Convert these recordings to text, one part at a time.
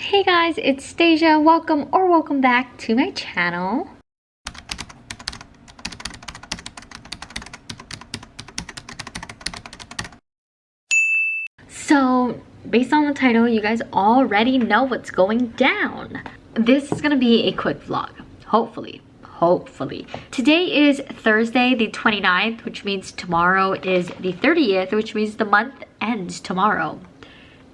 Hey guys, it's Stasia. Welcome back to my channel. So, based on the title, you guys already know what's going down. This is gonna be a quick vlog, hopefully. Today is Thursday the 29th, which means tomorrow is the 30th, which means the month ends tomorrow.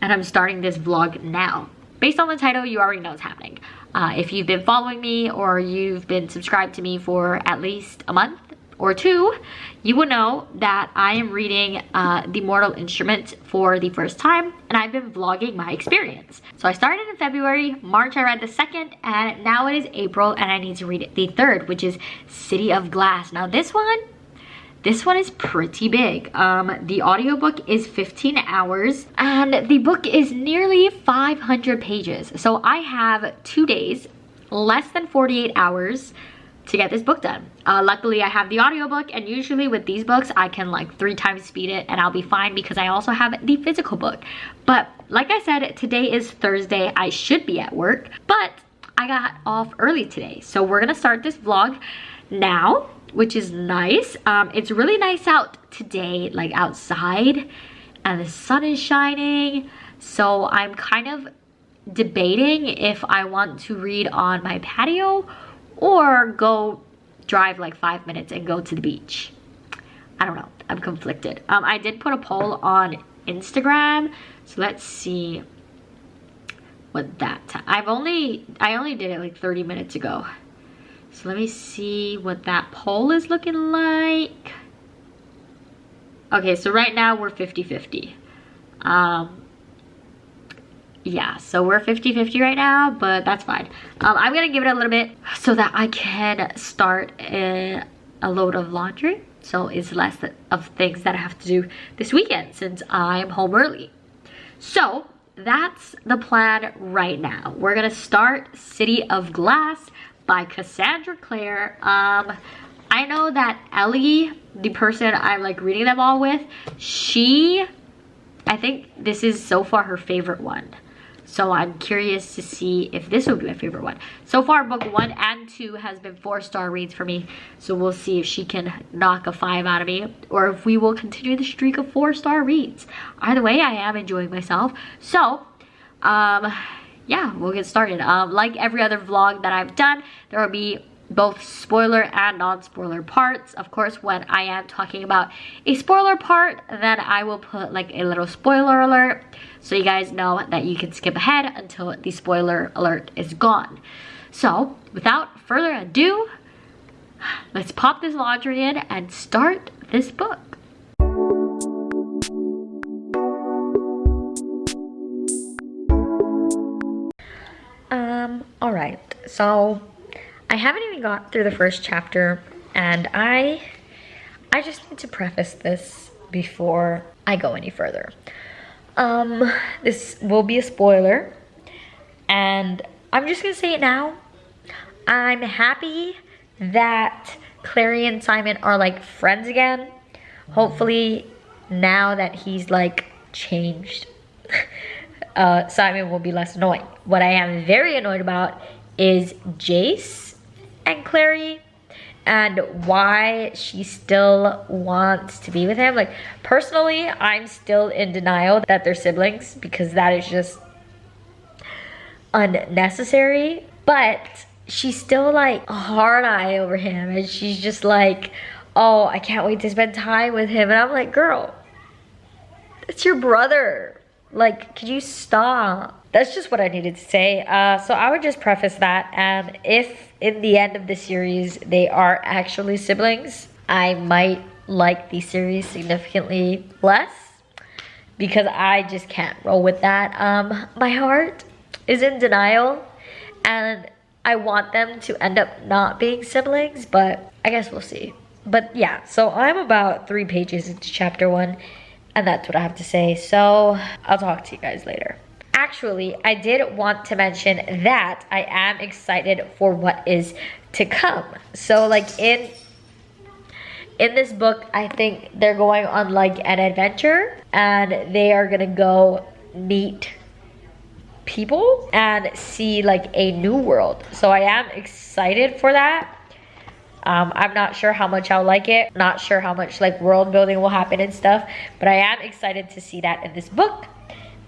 And I'm starting this vlog now. Based on the title, you already know what's happening. If you've been following me or you've been subscribed to me for at least a month or two, you will know that I am reading The Mortal Instrument for the first time, and I've been vlogging my experience. So I started in February, March I read the second, and now it is April and I need to read the third, which is City of Glass. Now this one is pretty big. The audiobook is 15 hours and the book is nearly 500 pages. So I have 2 days, less than 48 hours to get this book done. Luckily I have the audiobook, and usually with these books I can like 3 times speed it and I'll be fine because I also have the physical book. But like I said, today is Thursday. I should be at work, but I got off early today. So we're gonna start this vlog now, which is nice. It's really nice out today, like outside, and the sun is shining. So I'm kind of debating if I want to read on my patio or go drive like 5 minutes and go to the beach. I don't know, I'm conflicted. I did put a poll on Instagram, so let's see what that time. I only did it like 30 minutes ago. So let me see what that poll is looking like. Okay, so right now we're 50-50. Yeah, so we're 50-50 right now, but that's fine. I'm gonna give it a little bit so that I can start a load of laundry. So it's less of things that I have to do this weekend since I'm home early. So that's the plan right now. We're gonna start City of Glass by Cassandra Clare. I know that Ellie, the person I'm like reading them all with, I think this is so far her favorite one. So I'm curious to see if this will be my favorite one. So far, book 1 and 2 has been 4-star reads for me. So we'll see if she can knock a 5 out of me, or if we will continue the streak of 4-star reads. Either way, I am enjoying myself. So, yeah, we'll get started. Like every other vlog that I've done, there will be both spoiler and non-spoiler parts. Of course, when I am talking about a spoiler part, then I will put like a little spoiler alert so you guys know that you can skip ahead until the spoiler alert is gone. So without further ado, let's pop this laundry in and start this book. All right, so I haven't even got through the first chapter, and I just need to preface this before I go any further. This will be a spoiler, and I'm just gonna say it now. I'm happy that Clary and Simon are like friends again. Hopefully now that he's like changed, Simon will be less annoying. What I am very annoyed about is Jace and Clary, and why she still wants to be with him. Like, personally, I'm still in denial that they're siblings because that is just unnecessary. But she's still like a hard eye over him, and she's just like, oh, I can't wait to spend time with him. And I'm like, girl, it's your brother. Like, could you stop? That's just what I needed to say. So I would just preface that, and if in the end of the series they are actually siblings, I might like the series significantly less because I just can't roll with that. My heart is in denial, and I want them to end up not being siblings, but I guess we'll see. But yeah, so I'm about 3 pages into chapter 1, and that's what I have to say. So I'll talk to you guys later. Actually, I did want to mention that I am excited for what is to come. So like in this book, I think they're going on like an adventure, and they are gonna go meet people and see like a new world. So I am excited for that. I'm not sure how much I'll like it, not sure how much like world building will happen and stuff, but I am excited to see that in this book.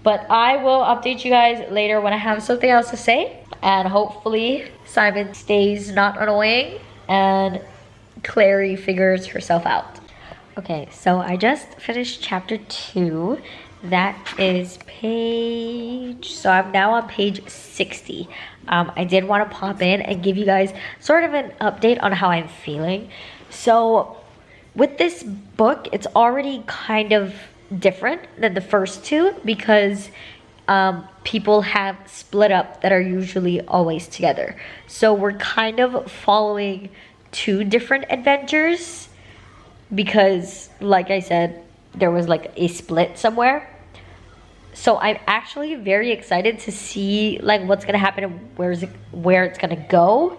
But I will update you guys later when I have something else to say, and hopefully Simon stays not annoying and Clary figures herself out. Okay, so I just finished chapter 2. That is so I'm now on page 60. I did want to pop in and give you guys sort of an update on how I'm feeling. So with this book, it's already kind of different than the first two because people have split up that are usually always together. So we're kind of following 2 different adventures because, like I said, there was like a split somewhere. So I'm actually very excited to see like what's gonna happen and where it's gonna go,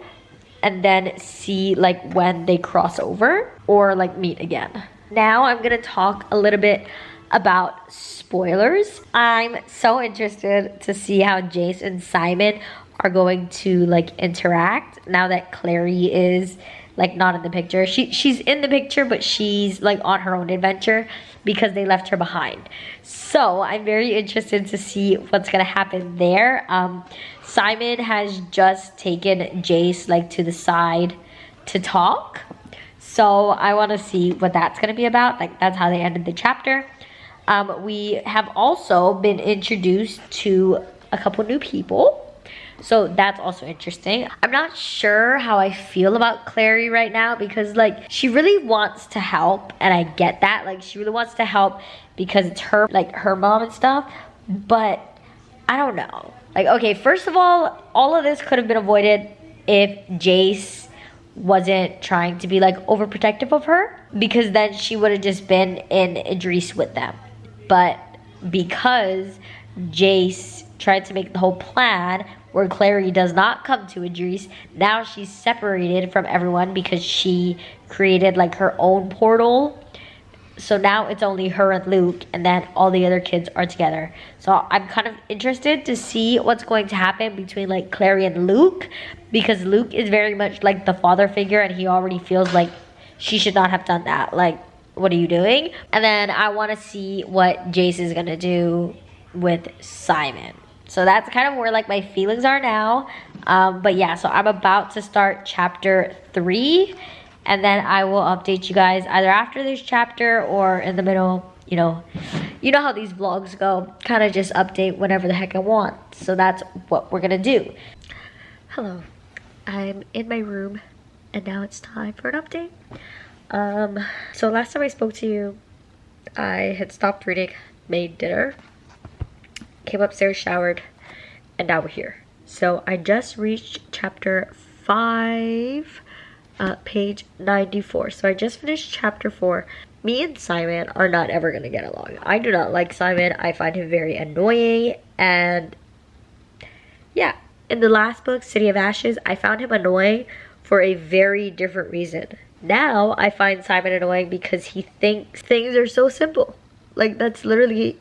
and then see like when they cross over or like meet again. Now I'm gonna talk a little bit about spoilers. I'm so interested to see how Jace and Simon are going to like interact now that Clary is like not in the picture. She's in the picture, but she's like on her own adventure because they left her behind. So I'm very interested to see what's gonna happen there. Simon has just taken Jace like to the side to talk. So I wanna see what that's gonna be about. Like that's how they ended the chapter. We have also been introduced to a couple new people. So that's also interesting. I'm not sure how I feel about Clary right now because like she really wants to help, and I get that. Like she really wants to help because it's her, like her mom and stuff, but I don't know. Like, okay, first of all of this could have been avoided if Jace wasn't trying to be like overprotective of her, because then she would have just been in Idris with them. But because Jace tried to make the whole plan where Clary does not come to Idris, now she's separated from everyone because she created like her own portal. So now it's only her and Luke, and then all the other kids are together. So I'm kind of interested to see what's going to happen between like Clary and Luke, because Luke is very much like the father figure, and he already feels like she should not have done that. Like, what are you doing? And then I want to see what Jace is gonna do with Simon. So that's kind of where like my feelings are now. But yeah, so I'm about to start chapter 3, and then I will update you guys either after this chapter or in the middle. You know how these vlogs go, kind of just update whenever the heck I want. So that's what we're gonna do. Hello, I'm in my room and now it's time for an update. So last time I spoke to you, I had stopped reading, made dinner, came upstairs, showered, and now we're here. So I just reached chapter 5, page 94. So I just finished chapter 4. Me and Simon are not ever gonna get along. I do not like Simon. I find him very annoying, and yeah, in the last book, City of Ashes, I found him annoying for a very different reason. Now I find Simon annoying because he thinks things are so simple. Like, that's literally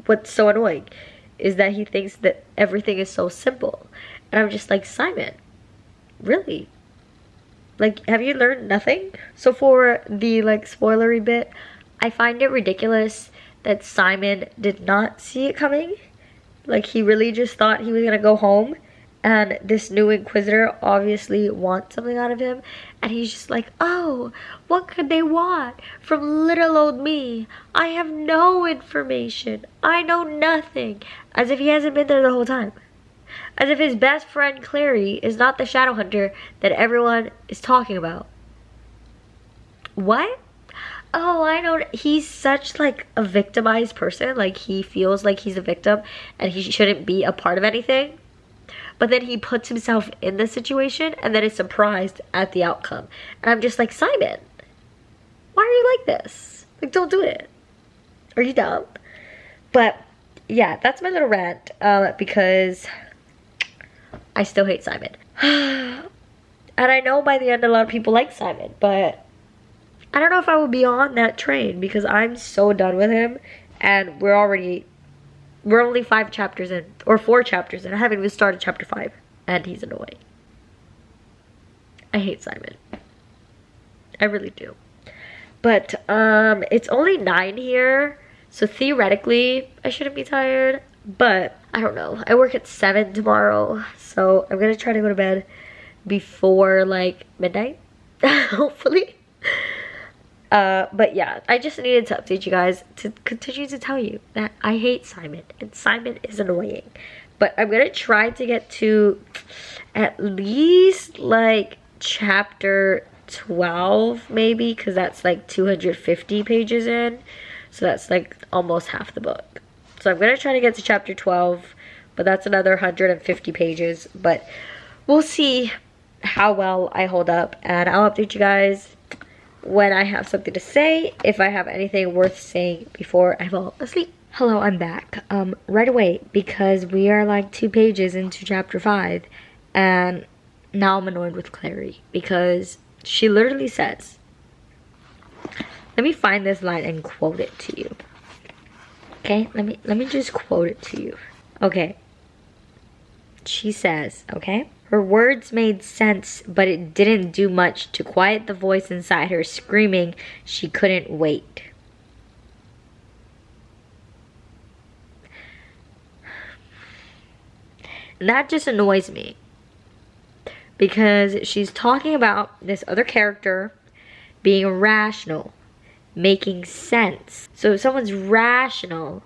what's so annoying, is that he thinks that everything is so simple. And I'm just like, Simon, really? Like, have you learned nothing? So for the like spoilery bit, I find it ridiculous that Simon did not see it coming. Like, he really just thought he was gonna go home, and this new Inquisitor obviously wants something out of him, and he's just like, oh, what could they want from little old me? I have no information. I know nothing. As if he hasn't been there the whole time. As if his best friend Clary is not the shadow hunter that everyone is talking about. What? Oh, I know. He's such like a victimized person. Like, he feels like he's a victim and he shouldn't be a part of anything. But then he puts himself in the situation and then is surprised at the outcome. And I'm just like, Simon, why are you like this? Like, don't do it. Are you dumb? But yeah, that's my little rant, because I still hate Simon. And I know by the end a lot of people like Simon, but I don't know if I will be on that train because I'm so done with him, and we're already We're only 5 chapters in, or 4 chapters in. I haven't even started chapter 5, and he's annoying. I hate Simon. I really do. But it's only 9 here, so theoretically I shouldn't be tired, but I don't know. I work at 7 tomorrow, so I'm gonna try to go to bed before like midnight, hopefully. But yeah, I just needed to update you guys to continue to tell you that I hate Simon, and Simon is annoying. But I'm gonna try to get to at least like chapter 12 maybe, because that's like 250 pages in, so that's like almost half the book. So I'm gonna try to get to chapter 12, but that's another 150 pages. But we'll see how well I hold up, and I'll update you guys when I have something to say, if I have anything worth saying before I fall asleep. Hello, I'm back right away, because we are like 2 pages into chapter 5, and now I'm annoyed with Clary because she literally says, let me find this line and quote it to you. Okay, let me just quote it to you. Okay. She says, okay? Her words made sense, but it didn't do much to quiet the voice inside her screaming she couldn't wait. And that just annoys me, because she's talking about this other character being rational, making sense. So if someone's rational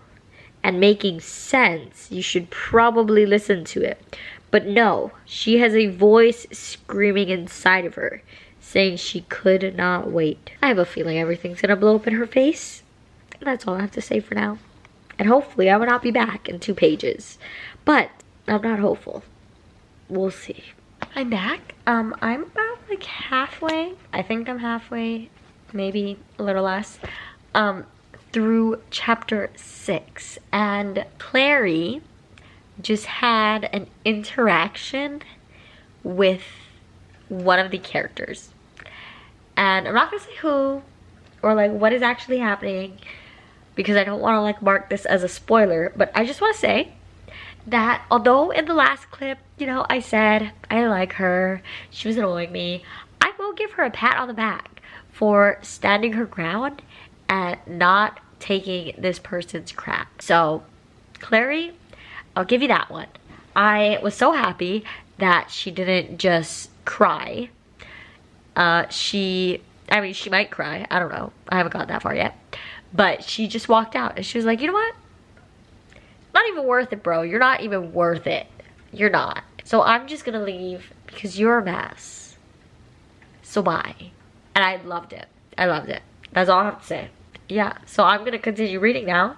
and making sense, you should probably listen to it. But no, she has a voice screaming inside of her, saying she could not wait. I have a feeling everything's gonna blow up in her face. And that's all I have to say for now. And hopefully I will not be back in 2 pages. But I'm not hopeful. We'll see. I'm back. I'm about like halfway. I think I'm halfway, maybe a little less, through chapter 6. And Clary just had an interaction with one of the characters, and I'm not gonna say who or like what is actually happening, because I don't want to like mark this as a spoiler. But I just want to say that although in the last clip, you know, I said I like her, she was annoying me, I will give her a pat on the back for standing her ground and not taking this person's crap. So Clary, I'll give you that one. I was so happy that she didn't just cry. I mean, she might cry. I don't know. I haven't gotten that far yet. But she just walked out and she was like, you know what? Not even worth it, bro. You're not even worth it. You're not. So I'm just gonna leave because you're a mess. So bye. And I loved it. I loved it. That's all I have to say. Yeah, so I'm gonna continue reading now,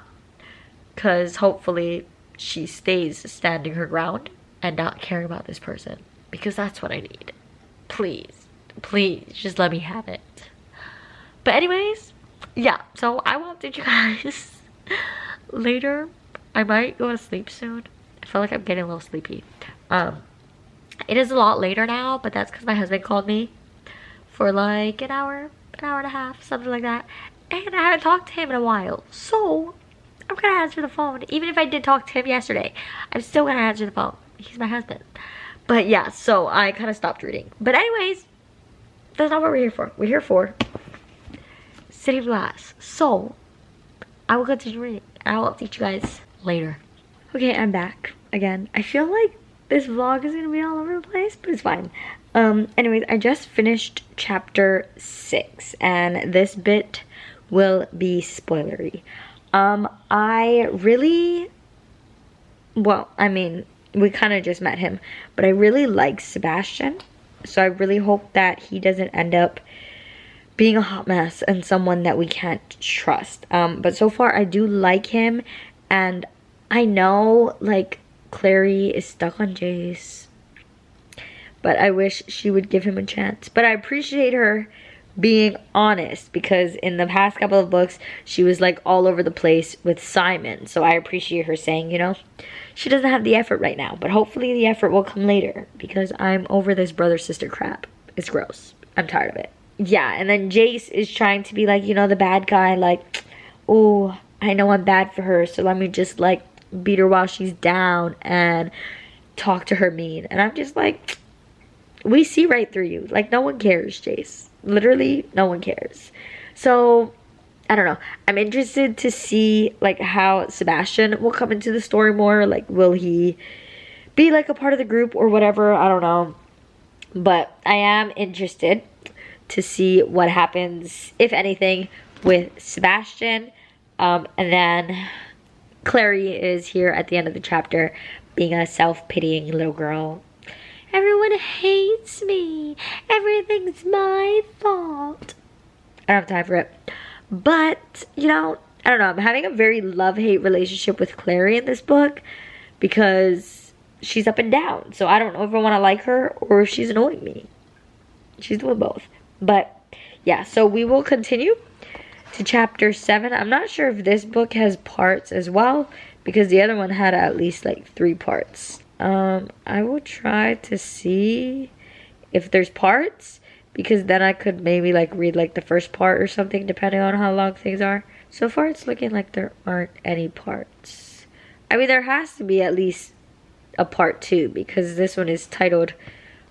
because hopefully she stays standing her ground and not caring about this person, because that's what I need. Please, please, just let me have it. But anyways, yeah, so I will update you guys later. I might go to sleep soon. I feel like I'm getting a little sleepy. It is a lot later now, but that's because my husband called me for like an hour and a half, something like that. And I haven't talked to him in a while, so I'm gonna answer the phone. Even if I did talk to him yesterday, I'm still gonna answer the phone. He's my husband. But yeah, so I kind of stopped reading. But anyways, that's not what we're here for. We're here for City of Glass. So I will continue reading, and I will update you guys later. Okay, I'm back again. I feel like this vlog is gonna be all over the place, but it's fine. Anyways, I just finished chapter 6, and this bit will be spoilery. I really, well, I mean, we kind of just met him, but I really like Sebastian, so I really hope that he doesn't end up being a hot mess and someone that we can't trust. But so far I do like him, and I know like Clary is stuck on Jace, but I wish she would give him a chance. But I appreciate her being honest, because in the past couple of books she was like all over the place with Simon. So I appreciate her saying, you know, she doesn't have the effort right now, but hopefully the effort will come later, because I'm over this brother-sister crap. It's gross. I'm tired of it. Yeah, and then Jace is trying to be like, you know, the bad guy, like, oh, I know I'm bad for her, so let me just like beat her while she's down and talk to her mean. And I'm just like, we see right through you. Like, no one cares, Jace. Literally, no one cares. So, I don't know. I'm interested to see, like, how Sebastian will come into the story more. Like, will he be, like, a part of the group or whatever? I don't know. But I am interested to see what happens, if anything, with Sebastian. And then Clary is here at the end of the chapter, being a self-pitying little girl. Everyone hates me. Everything's my fault. I don't have time for it. But, you know, I don't know. I'm having a very love-hate relationship with Clary in this book because she's up and down. So I don't know if I want to like her or if she's annoying me. She's doing both. But, yeah. So we will continue to chapter 7. I'm not sure if this book has parts as well because the other one had at least like 3 parts. I will try to see if there's parts, because then I could maybe like read like the first part or something depending on how long things are. So far it's looking like there aren't any parts. I mean, there has to be at least a part 2 because this one is titled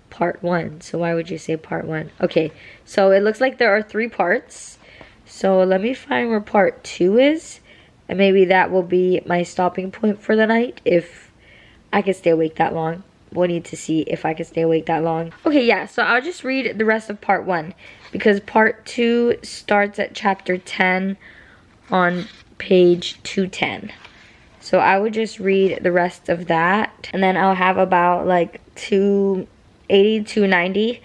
part 1. So why would you say part 1? Okay, so it looks like there are 3 parts. So let me find where part 2 is, and maybe that will be my stopping point for the night if I can stay awake that long. We'll need to see if I can stay awake that long. Okay, yeah, so I'll just read the rest of part 1 because part 2 starts at chapter 10 on page 210. So I would just read the rest of that, and then I'll have about like 280, 290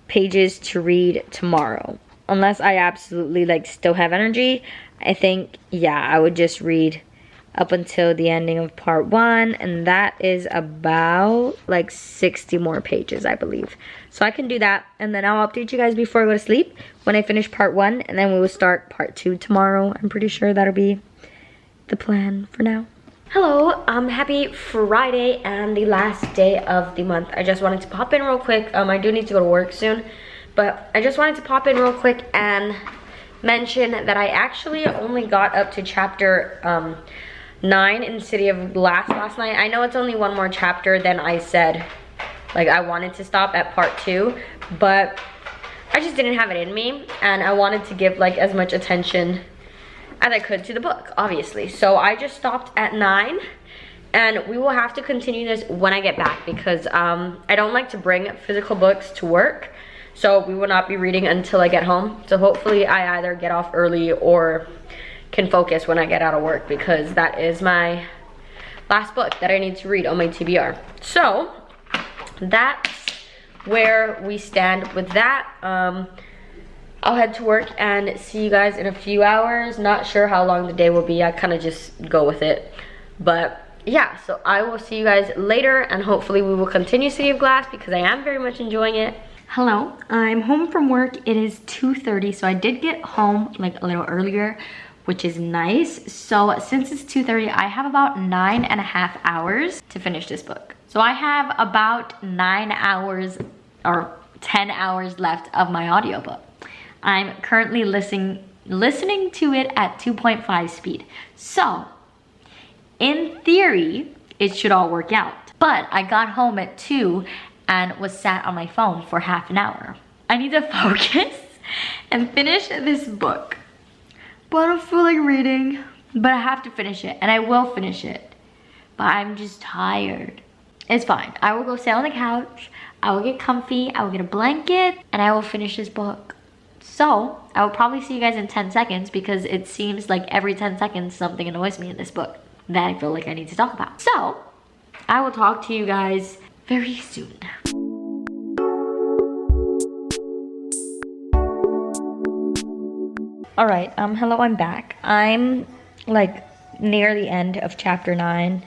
pages to read tomorrow. Unless I absolutely like still have energy, I think, yeah, I would just read up until the ending of part 1, and that is about like 60 more pages, I believe. So I can do that, and then I'll update you guys before I go to sleep when I finish part 1, and then we will start part 2 tomorrow. I'm pretty sure that'll be the plan for now. Hello, happy Friday and the last day of the month. I just wanted to pop in real quick. I do need to go to work soon, but I just wanted to pop in real quick and mention that I actually only got up to chapter 9 in City of Glass last night. I know it's only one more chapter than I said, like I wanted to stop at part 2, but I just didn't have it in me, and I wanted to give like as much attention as I could to the book, obviously. So I just stopped at 9, and we will have to continue this when I get back because I don't like to bring physical books to work, so we will not be reading until I get home. So hopefully I either get off early or can focus when I get out of work, because that is my last book that I need to read on my TBR. So that's where we stand with that. I'll head to work and see you guys in a few hours. Not sure how long the day will be. I kind of just go with it. But yeah, so I will see you guys later, and hopefully we will continue City of Glass because I am very much enjoying it. Hello, I'm home from work. It is 2:30, so I did get home like a little earlier, which is nice. So since it's 2:30, I have about 9.5 hours to finish this book. So I have about 9 hours or 10 hours left of my audiobook. I'm currently listening to it at 2.5 speed. So in theory, it should all work out. But I got home at 2 and was sat on my phone for half an hour. I need to focus and finish this book. But I don't feel like reading, but I have to finish it, and I will finish it. But I'm just tired. It's fine. I will go sit on the couch, I will get comfy, I will get a blanket, and I will finish this book. So, I will probably see you guys in 10 seconds because it seems like every 10 seconds something annoys me in this book that I feel like I need to talk about. So, I will talk to you guys very soon. Alright, hello, I'm back. I'm like near the end of chapter 9,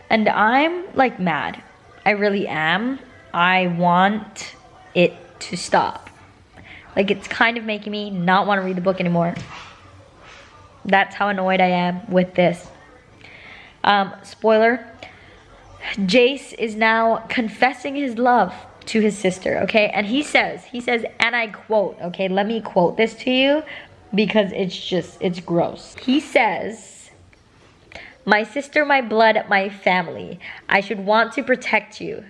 and I'm like mad. I really am. I want it to stop. Like, it's kind of making me not want to read the book anymore. That's how annoyed I am with this. Spoiler, Jace is now confessing his love to his sister, okay? And he says, and I quote, okay, let me quote this to you because it's gross. He says, My sister, my blood, my family. I should want to protect you.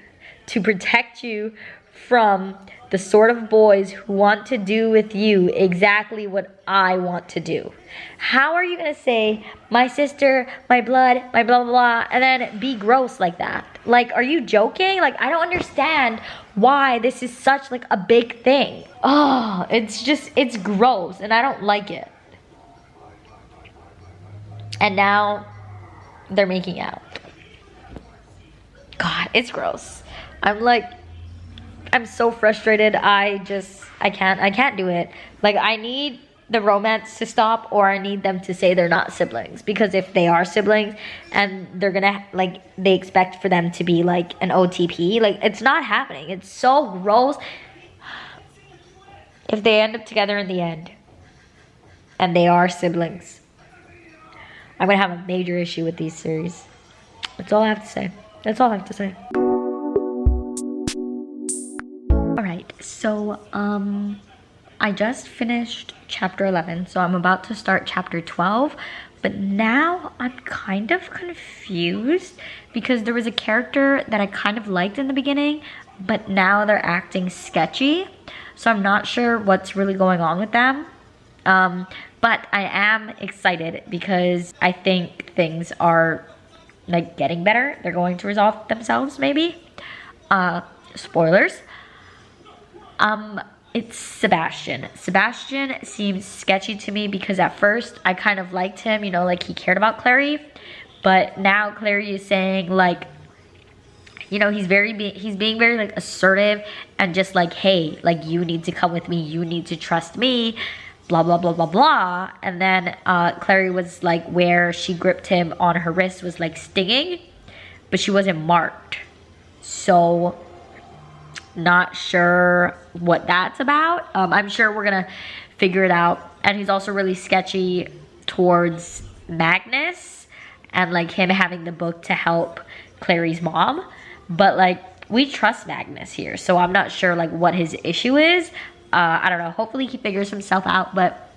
To protect you from the sort of boys who want to do with you exactly what I want to do. How are you gonna say, my sister, my blood, my blah, blah, blah, and then be gross like that? Like, are you joking? Like, I don't understand why this is such like a big thing. Oh, it's gross and I don't like it. And now they're making out. God, it's gross. I'm so frustrated. I can't do it. Like, I need the romance to stop, or I need them to say they're not siblings. Because if they are siblings and they're gonna, like, they expect for them to be like an OTP, like, it's not happening. It's so gross. If they end up together in the end and they are siblings, I'm gonna have a major issue with these series. That's all I have to say. That's all I have to say. Alright, so I just finished chapter 11, so I'm about to start chapter 12, but now I'm kind of confused because there was a character that I kind of liked in the beginning, but now they're acting sketchy, so I'm not sure what's really going on with them. But I am excited because I think things are like getting better. They're going to resolve themselves, maybe. Spoilers. It's Sebastian. Sebastian seems sketchy to me because at first I kind of liked him, you know, like he cared about Clary. But now Clary is saying, like, you know, he's being very like assertive and just like, hey, like, you need to come with me, you need to trust me, blah blah blah blah blah. And then Clary was like, where she gripped him on her wrist was like stinging, but she wasn't marked. So not sure what that's about. I'm sure we're gonna figure it out. And he's also really sketchy towards Magnus and like him having the book to help Clary's mom. But like, we trust Magnus here, so I'm not sure like what his issue is. I don't know, hopefully he figures himself out, but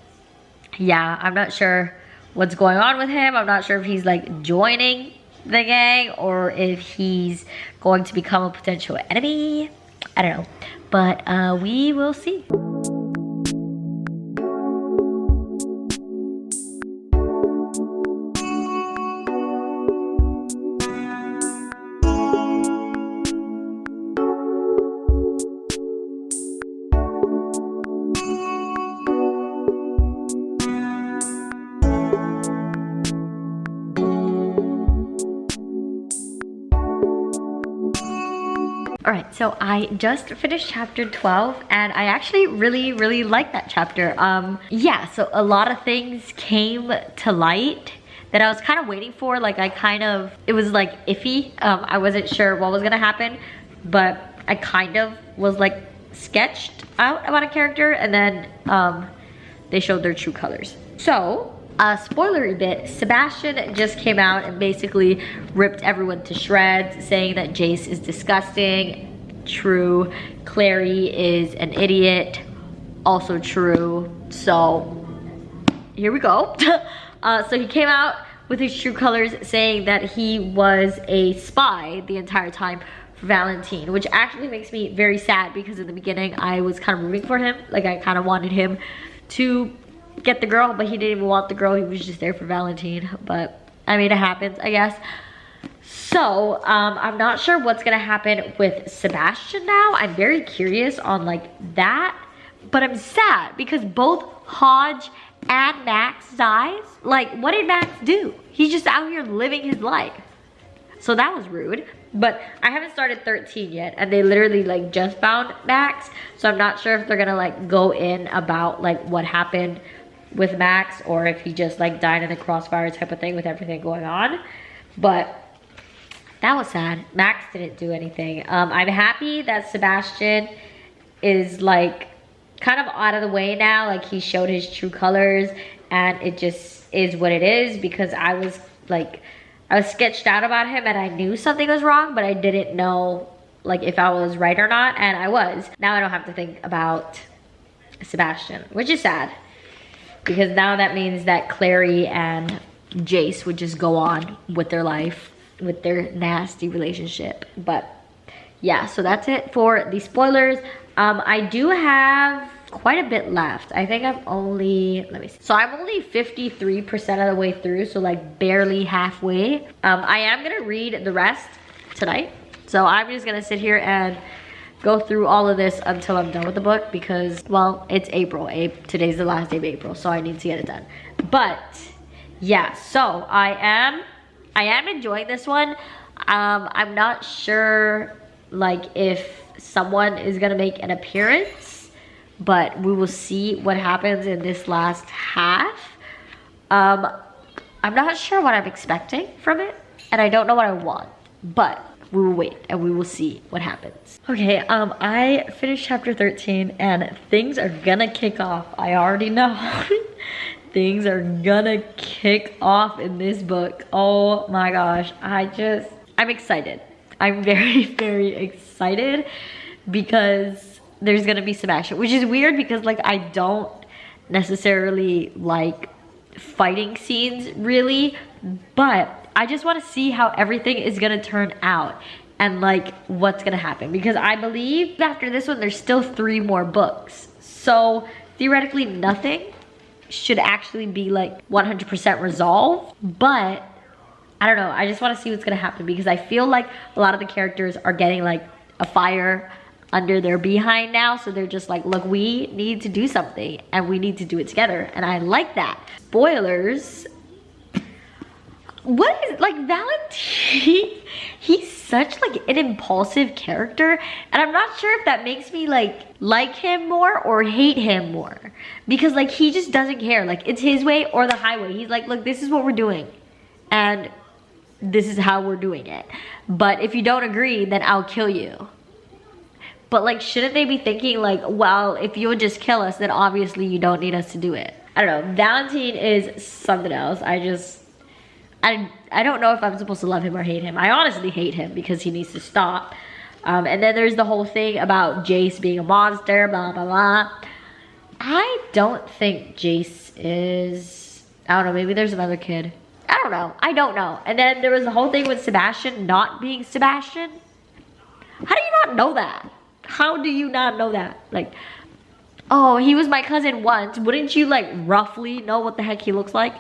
yeah, I'm not sure what's going on with him. I'm not sure if he's like joining the gang or if he's going to become a potential enemy. I don't know, but we will see. Alright, so I just finished chapter 12 and I actually really like that chapter. Yeah, so a lot of things came to light that I was kind of waiting for. Like, it was like iffy. I wasn't sure what was gonna happen, but I kind of was like sketched out about a character, and then they showed their true colors. So, spoilery bit, Sebastian just came out and basically ripped everyone to shreds, saying that Jace is disgusting. True. Clary is an idiot. Also true. So, here we go. So he came out with his true colors, saying that he was a spy the entire time for Valentine, which actually makes me very sad because in the beginning I was kind of rooting for him. Like, I kind of wanted him to get the girl, but he didn't even want the girl. He was just there for Valentine. But I mean, it happens, I guess. So I'm not sure what's gonna happen with Sebastian now. I'm very curious on like that, but I'm sad because both Hodge and Max dies. Like, what did Max do? He's just out here living his life. So that was rude. But I haven't started 13 yet, and they literally like just found Max. So I'm not sure if they're gonna like go in about like what happened with Max, or if he just like died in the crossfire type of thing with everything going on. But that was sad. Max didn't do anything. I'm happy that Sebastian is like kind of out of the way now. Like, he showed his true colors and it just is what it is, because I was sketched out about him and I knew something was wrong, but I didn't know like if I was right or not, and I was. Now I don't have to think about Sebastian, which is sad, because now that means that Clary and Jace would just go on with their life, with their nasty relationship. But yeah, so that's it for the spoilers. I do have quite a bit left. I think I'm only, let me see. So I'm only 53% of the way through, so like barely halfway. I am gonna read the rest tonight. So I'm just gonna sit here and go through all of this until I'm done with the book because, well, it's April. Today's the last day of April, so I need to get it done. But yeah, so I am enjoying this one. I'm not sure like if someone is gonna make an appearance, but we will see what happens in this last half. I'm not sure what I'm expecting from it, and I don't know what I want, but we will wait and we will see what happens. Okay, I finished chapter 13 and things are gonna kick off. I already know. Things are gonna kick off in this book. Oh my gosh, I'm excited. I'm very, very excited because there's gonna be some action, which is weird because like I don't necessarily like fighting scenes really, but I just want to see how everything is gonna turn out and like what's gonna happen, because I believe after this one there's still 3 more books, so theoretically nothing should actually be like 100% resolved. But I don't know, I just want to see what's gonna happen because I feel like a lot of the characters are getting like a fire under their behind now, so they're just like, look, we need to do something and we need to do it together, and I like that. Spoilers. What is, like, Valentine, he's such like an impulsive character, and I'm not sure if that makes me like him more or hate him more, because like he just doesn't care. Like, it's his way or the highway. He's like, look, this is what we're doing and this is how we're doing it, but if you don't agree, then I'll kill you. But like, shouldn't they be thinking like, well, if you would just kill us, then obviously you don't need us to do it? I don't know, Valentine is something else. I don't know if I'm supposed to love him or hate him. I honestly hate him because he needs to stop. And then there's the whole thing about Jace being a monster, blah, blah, blah. I don't think Jace is, I don't know, maybe there's another kid. I don't know. And then there was the whole thing with Sebastian not being Sebastian. How do you not know that? How do you not know that? Like, oh, he was my cousin once. Wouldn't you like roughly know what the heck he looks like?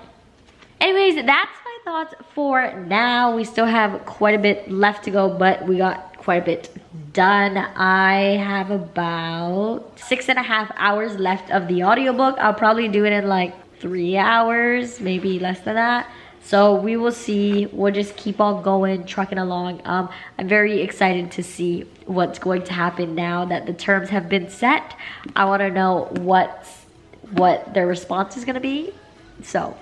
Anyways, that's my thoughts for now. We still have quite a bit left to go, but we got quite a bit done. I have about 6.5 hours left of the audiobook. I'll probably do it in like 3 hours, maybe less than that. So we will see. We'll just keep on going, trucking along. I'm very excited to see what's going to happen now that the terms have been set. I want to know what their response is going to be. So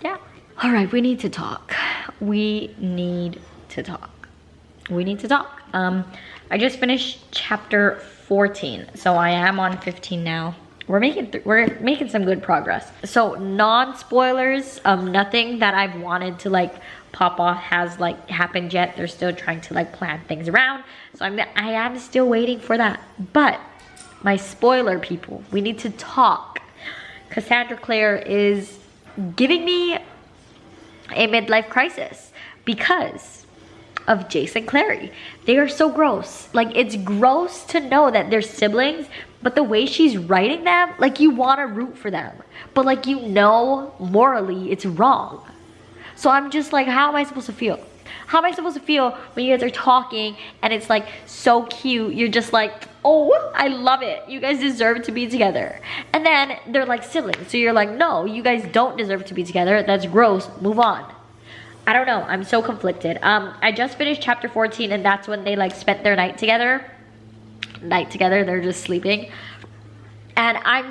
yeah. All right, we need to talk. We need to talk. I just finished chapter 14, so I am on 15 now. We're making some good progress. So non-spoilers, nothing that I've wanted to like pop off has like happened yet. They're still trying to like plan things around, so I am still waiting for that. But my spoiler people, we need to talk. Cassandra Clare is giving me a midlife crisis because of Jace and Clary. They are so gross. Like, it's gross to know that they're siblings, but the way she's writing them, like, you want to root for them, but like, you know, morally it's wrong. So I'm just like, how am I supposed to feel? How am I supposed to feel when you guys are talking and it's like so cute? You're just like, oh, I love it. You guys deserve to be together. And then they're like siblings. So you're like, no, you guys don't deserve to be together. That's gross. Move on. I don't know. I'm so conflicted. I just finished chapter 14 and that's when they like spent their night together. They're just sleeping. And I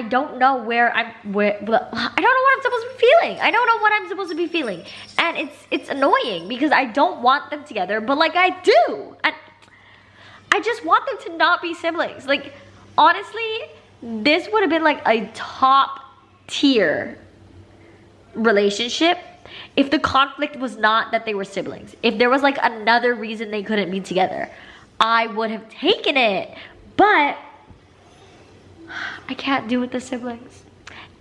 don't know I don't know what I'm supposed to be feeling. I don't know what I'm supposed to be feeling. And it's annoying because I don't want them together, but like I do. I just want them to not be siblings. Like, honestly, this would have been like a top tier relationship if the conflict was not that they were siblings. If there was like another reason they couldn't be together, I would have taken it. But I can't do with the siblings.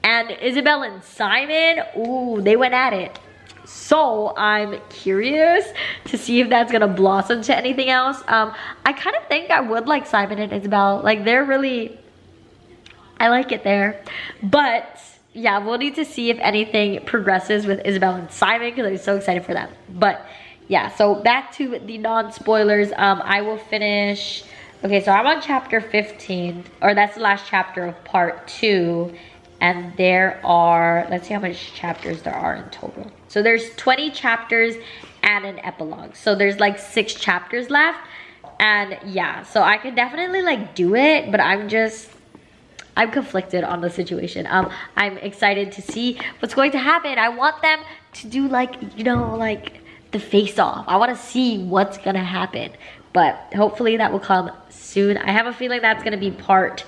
And Isabel and Simon, ooh, they went at it. So I'm curious to see if that's gonna blossom to anything else. I kind of think I would like Simon and Isabel. Like they're really, I like it there. But yeah, we'll need to see if anything progresses with Isabel and Simon because I'm so excited for them. But yeah, so back to the non-spoilers. I will finish, okay, so I'm on chapter 15, or that's the last chapter of part 2. And there are, let's see how much chapters there are in total. So there's 20 chapters and an epilogue. So there's like 6 chapters left. And yeah, so I can definitely like do it, but I'm conflicted on the situation. I'm excited to see what's going to happen. I want them to do like, you know, like the face off. I want to see what's gonna happen. But hopefully that will come soon. I have a feeling that's gonna be part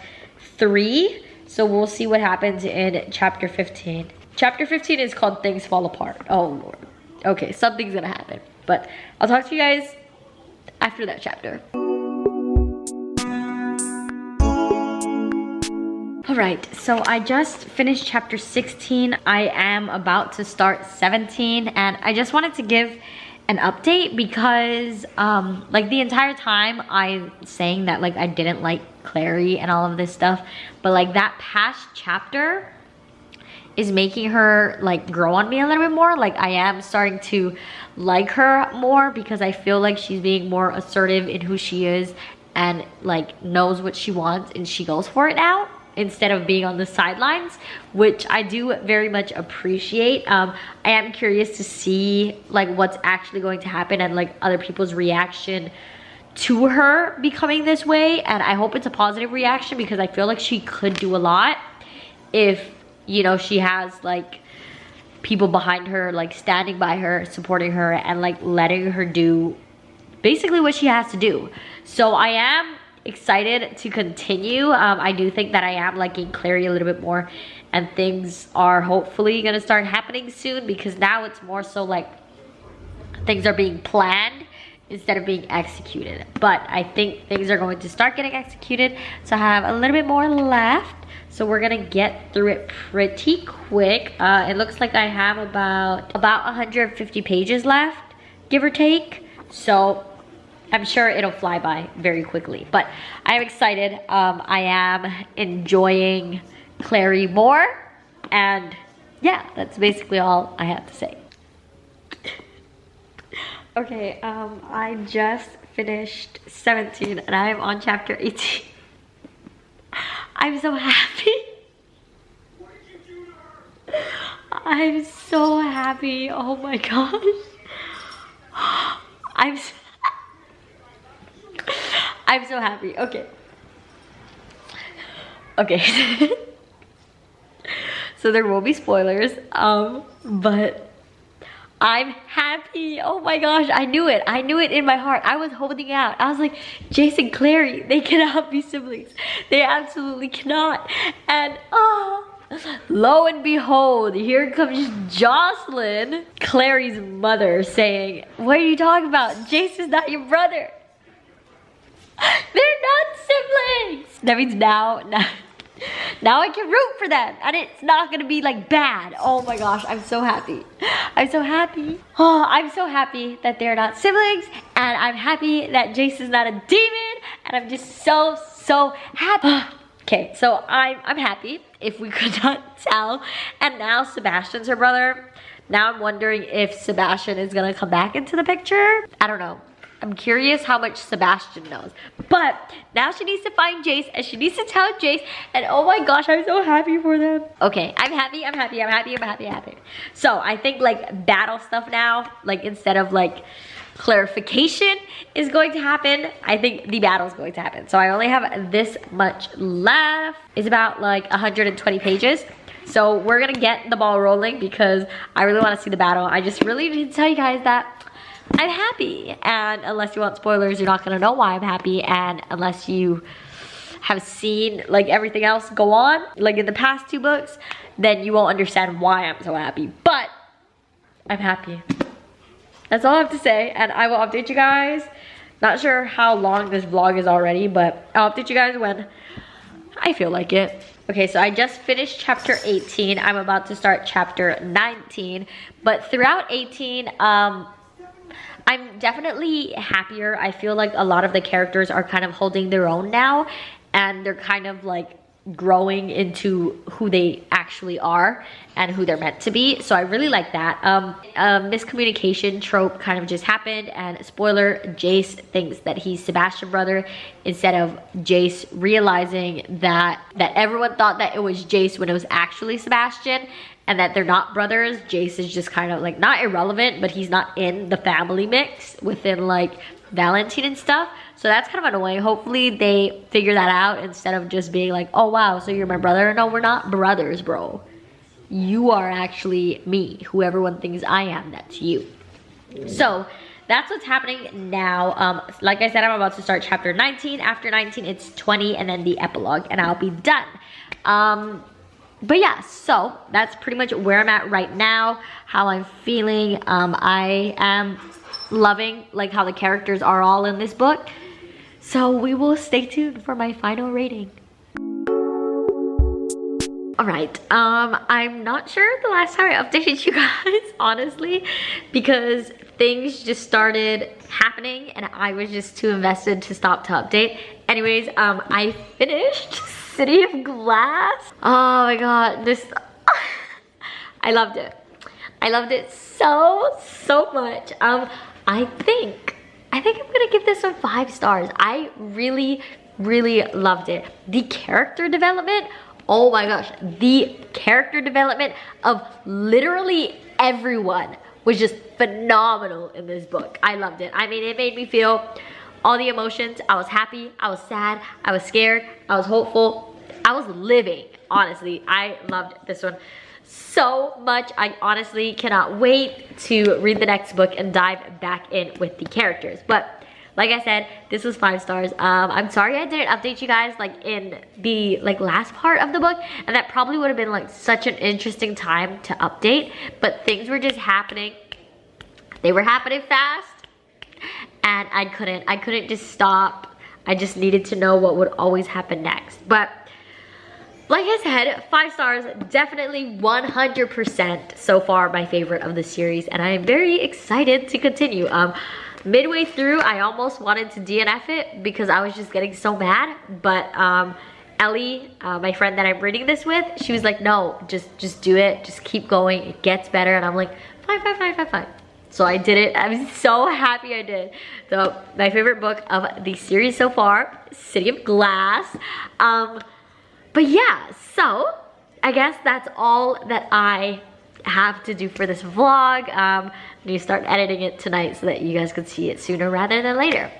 3. So we'll see what happens in chapter 15. Chapter 15 is called Things Fall Apart. Oh Lord. Okay, something's gonna happen. But I'll talk to you guys after that chapter. Alright, so I just finished chapter 16. I am about to start 17 and I just wanted to give an update because like the entire time I'm saying that like I didn't like Clary and all of this stuff, but like that past chapter is making her like grow on me a little bit more. Like I am starting to like her more because I feel like she's being more assertive in who she is and like knows what she wants and she goes for it now instead of being on the sidelines, which I do very much appreciate. I am curious to see like what's actually going to happen and like other people's reaction to her becoming this way, and I hope it's a positive reaction because I feel like she could do a lot if, you know, she has like people behind her, like standing by her, supporting her, and like letting her do basically what she has to do. So I am excited to continue. I do think that I am liking Clary a little bit more and things are hopefully gonna start happening soon because now it's more so like things are being planned instead of being executed. But I think things are going to start getting executed, so I have a little bit more left, so we're gonna get through it pretty quick. It looks like I have about 150 pages left, give or take, so I'm sure it'll fly by very quickly. But I'm excited. I am enjoying Clary more, and yeah, that's basically all I have to say. Okay, I just finished 17 and I am on chapter 18. I'm so happy. I'm so happy. Oh my gosh. I'm so happy. Okay. Okay. So there will be spoilers, but I'm happy. Oh my gosh, I knew it. I knew it in my heart. I was holding out. I was like, Jace and Clary, they cannot be siblings. They absolutely cannot. And lo and behold, here comes Jocelyn, Clary's mother, saying, what are you talking about? Jace is not your brother. They're not siblings. That means now I can root for them and it's not gonna be like bad. Oh my gosh, I'm so happy. I'm so happy. Oh, I'm so happy that they're not siblings, and I'm happy that Jace is not a demon, and I'm just so happy. Okay, so I'm happy, if we could not tell. And now Sebastian's her brother. Now I'm wondering if Sebastian is gonna come back into the picture. I don't know. I'm curious how much Sebastian knows. But now she needs to find Jace and she needs to tell Jace, and oh my gosh, I'm so happy for them. Okay, I'm happy. So I think like battle stuff now, like instead of like clarification is going to happen, I think the battle is going to happen. So I only have this much left. It's about like 120 pages. So we're gonna get the ball rolling because I really want to see the battle. I just really need to tell you guys that I'm happy, and unless you want spoilers, you're not gonna know why I'm happy, and unless you have seen like everything else go on, like in the past 2 books, then you won't understand why I'm so happy. But I'm happy. That's all I have to say, and I will update you guys. Not sure how long this vlog is already, but I'll update you guys when I feel like it. Okay, so I just finished chapter 18. I'm about to start chapter 19. But throughout 18, I'm definitely happier. I feel like a lot of the characters are kind of holding their own now. And they're kind of like growing into who they actually are and who they're meant to be. So I really like that. Miscommunication trope kind of just happened, and spoiler, Jace thinks that he's Sebastian's brother instead of Jace realizing that everyone thought that it was Jace when it was actually Sebastian, and that they're not brothers. Jace is just kind of like not irrelevant, but he's not in the family mix within like Valentine and stuff. So that's kind of annoying. Hopefully they figure that out instead of just being like, oh wow, so you're my brother. No, we're not brothers, bro. You are actually me. Who everyone thinks I am, that's you. So that's what's happening now. Like I said, I'm about to start chapter 19. After 19, it's 20 and then the epilogue, and I'll be done. But yeah, so that's pretty much where I'm at right now, how I'm feeling. I am loving like how the characters are all in this book. So we will stay tuned for my final rating. Alright, I'm not sure the last time I updated you guys, honestly, because things just started happening and I was just too invested to stop to update. Anyways, I finished City of Glass. Oh my god, this, I loved it. I loved it so much. I think I'm gonna give this some 5 stars. I really loved it. The character development, oh my gosh, the character development of literally everyone was just phenomenal in this book. I loved it. I mean, it made me feel all the emotions. I was happy, I was sad, I was scared, I was hopeful, I was living, honestly. I loved this one so much. I honestly cannot wait to read the next book and dive back in with the characters. But like I said, this was 5 stars. I'm sorry I didn't update you guys like in the last part of the book, and that probably would have been like such an interesting time to update, but things were just happening. They were happening fast and I couldn't just stop. I just needed to know what would always happen next. But like I said, 5 stars, definitely 100% so far my favorite of the series, and I am very excited to continue. Midway through, I almost wanted to DNF it because I was just getting so mad, but Ellie, my friend that I'm reading this with, she was like, no, just do it, just keep going, it gets better, and I'm like, fine. So I did it. I'm so happy I did. So my favorite book of the series so far, City of Glass. But yeah, so I guess that's all that I have to do for this vlog. I'm gonna start editing it tonight so that you guys can see it sooner rather than later.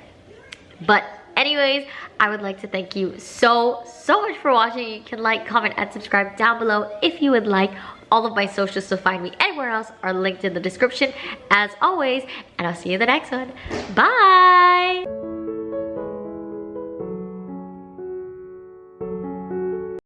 But anyways, I would like to thank you so much for watching. You can like, comment, and subscribe down below if you would like. All of my socials to find me anywhere else are linked in the description as always, and I'll see you in the next one. Bye!